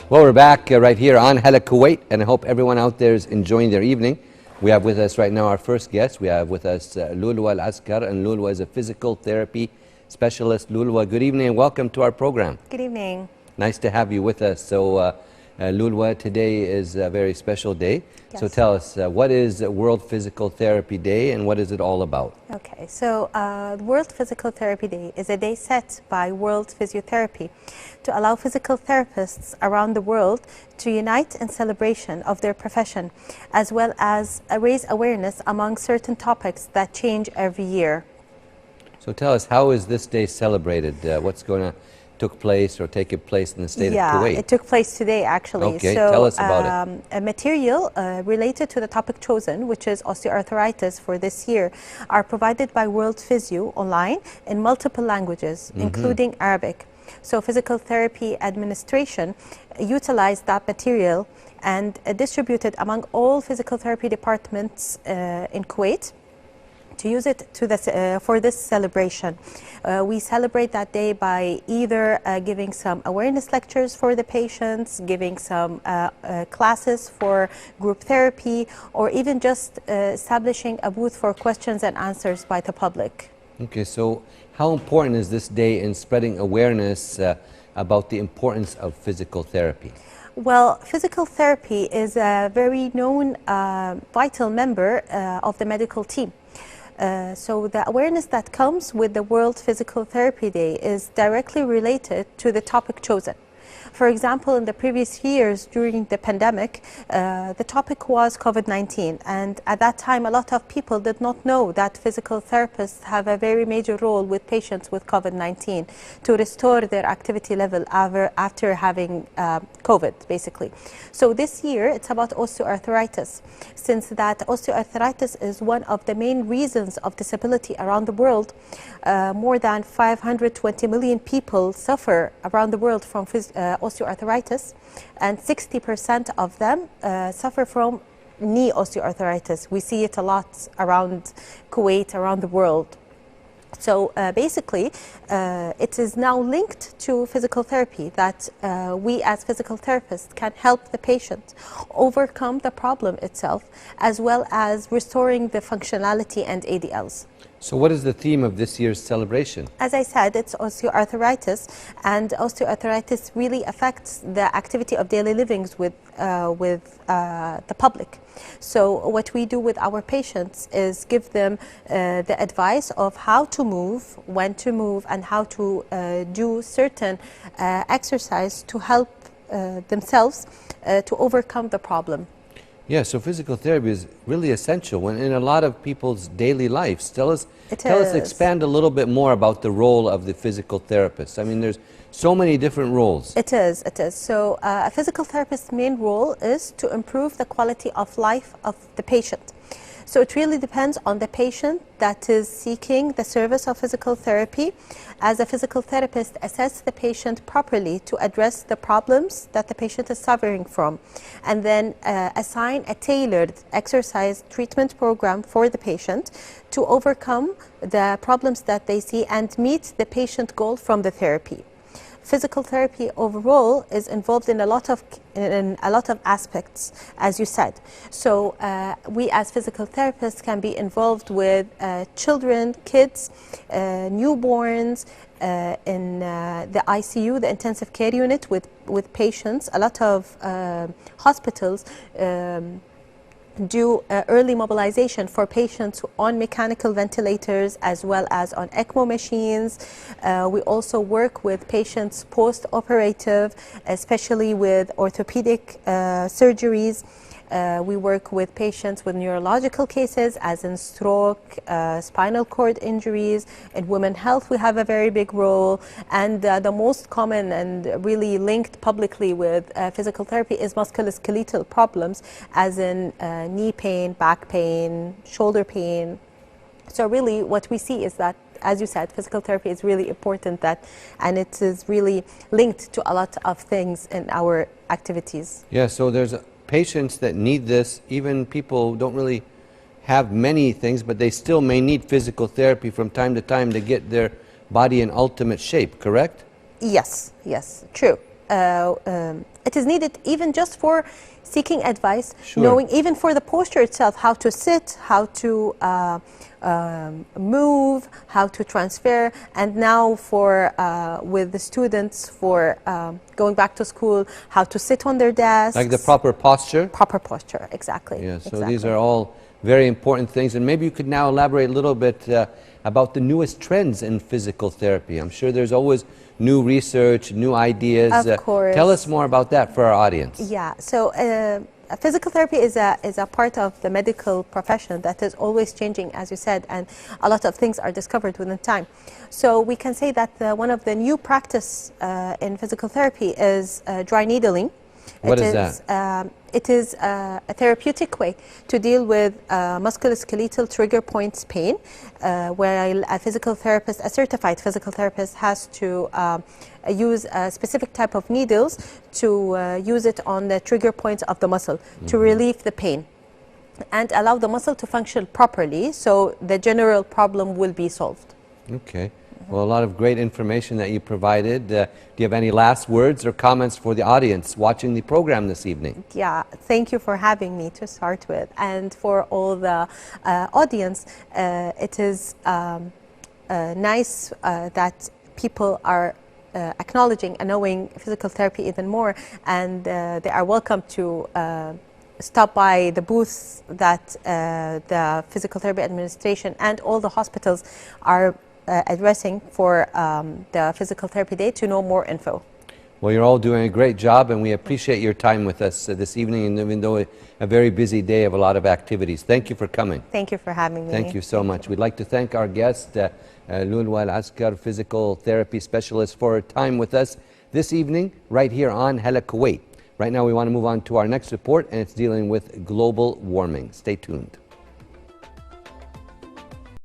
Well, we're back right here on Hala, Kuwait, and I hope everyone out there is enjoying their evening. We have with us right now our first guest. We have with us Loulwa Alaskar, and Loulwa is a physical therapy specialist. Loulwa, good evening and welcome to our program. Good evening. Nice to have you with us. So, Loulwa, today is a very special day. Yes. So tell us, what is World Physical Therapy Day and what is it all about? Okay, so World Physical Therapy Day is a day set by World Physiotherapy to allow physical therapists around the world to unite in celebration of their profession, as well as raise awareness among certain topics that change every year. So tell us, how is this day celebrated? What's going to took place or taking place in the state of Kuwait? Yeah, it took place today actually. Okay, so, tell us about it. A material related to the topic chosen, which is osteoarthritis for this year, are provided by World Physio online in multiple languages, including Arabic. So Physical Therapy Administration utilized that material and distributed among all physical therapy departments in Kuwait to use it to for this celebration. We celebrate that day by either giving some awareness lectures for the patients, giving some classes for group therapy, or even just establishing a booth for questions and answers by the public. Okay, so how important is this day in spreading awareness about the importance of physical therapy? Well, physical therapy is a very known vital member of the medical team. So the awareness that comes with the World Physical Therapy Day is directly related to the topic chosen. For example, in the previous years during the pandemic, the topic was COVID-19, and at that time a lot of people did not know that physical therapists have a very major role with patients with COVID-19 to restore their activity level after having COVID, basically. So this year it's about osteoarthritis, since that osteoarthritis is one of the main reasons of disability around the world. More than 520 million people suffer around the world from osteoarthritis, and 60% of them suffer from knee osteoarthritis. We see it a lot around Kuwait, around the world. So basically, it is now linked to physical therapy, that we as physical therapists can help the patient overcome the problem itself, as well as restoring the functionality and ADLs. So what is the theme of this year's celebration? As I said, it's osteoarthritis, and osteoarthritis really affects the activity of daily livings with the public. So what we do with our patients is give them the advice of how to move, when to move, and how to do certain exercise to help themselves to overcome the problem. Yeah, so physical therapy is really essential in a lot of people's daily lives. Tell us, expand a little bit more about the role of the physical therapist. I mean, there's so many different roles. It is. So a physical therapist's main role is to improve the quality of life of the patient. So it really depends on the patient that is seeking the service of physical therapy. As a physical therapist, assess the patient properly to address the problems that the patient is suffering from, and then assign a tailored exercise treatment program for the patient to overcome the problems that they see and meet the patient goal from the therapy. Physical therapy overall is involved in a lot of aspects, as you said. So we as physical therapists can be involved with children, kids, newborns, in the ICU, the intensive care unit with patients. A lot of hospitals do early mobilization for patients on mechanical ventilators as well as on ECMO machines. We also work with patients post-operative, especially with orthopedic surgeries. We work with patients with neurological cases, as in stroke, spinal cord injuries. In women's health, we have a very big role. And the most common and really linked publicly with physical therapy is musculoskeletal problems, as in knee pain, back pain, shoulder pain. So really what we see is that, as you said, physical therapy is really important, and it is really linked to a lot of things in our activities. Yeah, so there's patients that need this. Even people don't really have many things, but they still may need physical therapy from time to time to get their body in ultimate shape, correct? Yes, yes, true. it is needed even just for seeking advice, Sure. knowing even for the posture itself, how to sit, how to move, how to transfer, and now for with the students for going back to school, how to sit on their desks. Like the proper posture? Proper posture, exactly. Yeah, so exactly. these are all very important things. And maybe you could now elaborate a little bit about the newest trends in physical therapy. I'm sure there's always new research, new ideas. Of course. Tell us more about that for our audience. Yeah, so physical therapy is a part of the medical profession that is always changing, as you said, and a lot of things are discovered within time. So we can say that one of the new practice in physical therapy is dry needling. What is that? It is a therapeutic way to deal with musculoskeletal trigger points pain, where a physical therapist, a certified physical therapist, has to use a specific type of needles to use it on the trigger points of the muscle to relieve the pain and allow the muscle to function properly, so the general problem will be solved. Okay. Well, a lot of great information that you provided. Do you have any last words or comments for the audience watching the program this evening? Yeah, thank you for having me to start with. And for all the audience, it is nice that people are acknowledging and knowing physical therapy even more, and they are welcome to stop by the booths that the Physical Therapy Administration and all the hospitals are addressing for the Physical Therapy Day to know more info. Well, you're all doing a great job, and we appreciate your time with us this evening, and even though a very busy day of a lot of activities. Thank you for coming. Thank you for having me. Thank you so much. We'd like to thank our guest, Loulwa Alaskar, physical therapy specialist, for her time with us this evening right here on Hala, Kuwait. Right now we want to move on to our next report, and it's dealing with global warming. Stay tuned.